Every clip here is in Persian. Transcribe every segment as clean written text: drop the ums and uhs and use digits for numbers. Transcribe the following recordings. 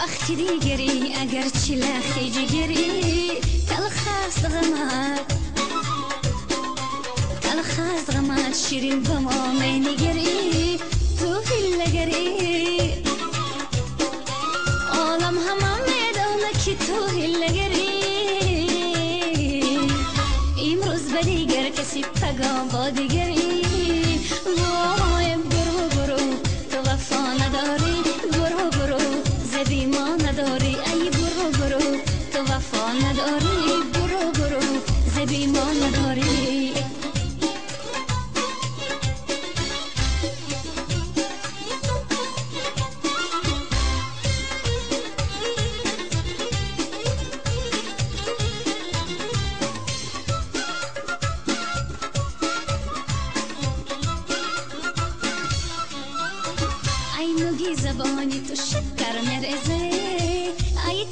وقتی دیگری اگر چی لختی جگری تلخ است غمت شیرین با ما نگری تو هیلگری عالم همه میدانه که تو هیلگری امروز به دیگر کسی پیغام با دیگری وای برو برو تو وفا نداری برو برو زبی ما نداری ای برو برو تو وفا نداری برو برو زبی ما نداری ای نوگی زبانی تو شکر مرزه ای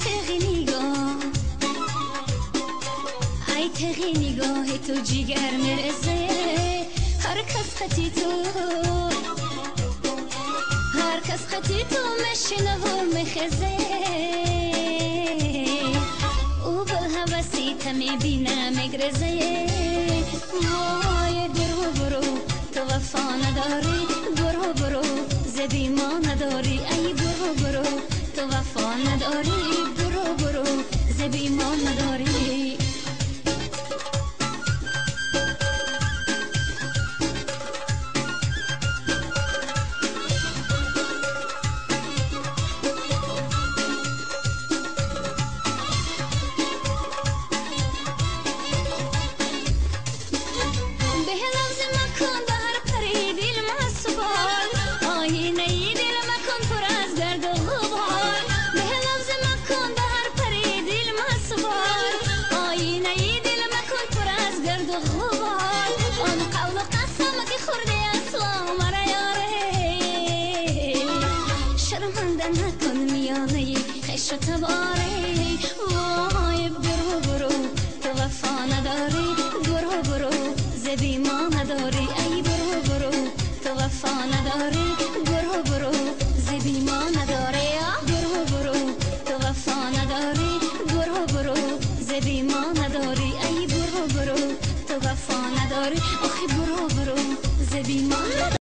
تغی نگاه تو جیگر مرزه هر کس خطی تو مشنه و مخزه او بالهوسی تمی بینه مگرزه وای برو برو تو وفا نداری برو برو زبی ما نداری ای برو برو تو وفا نداری برو برو زبی ما نداری شرمنده نکن میانه خش و تباری وای برو برو تو وفا نداری برو برو زبی ما نداری ای برو برو تو وفا نداری برو برو زبی ما نداری برو برو تو وفا نداری برو برو زبی ما نداری ای برو برو تو وفا نداری آخی برو برو زبی ما نداری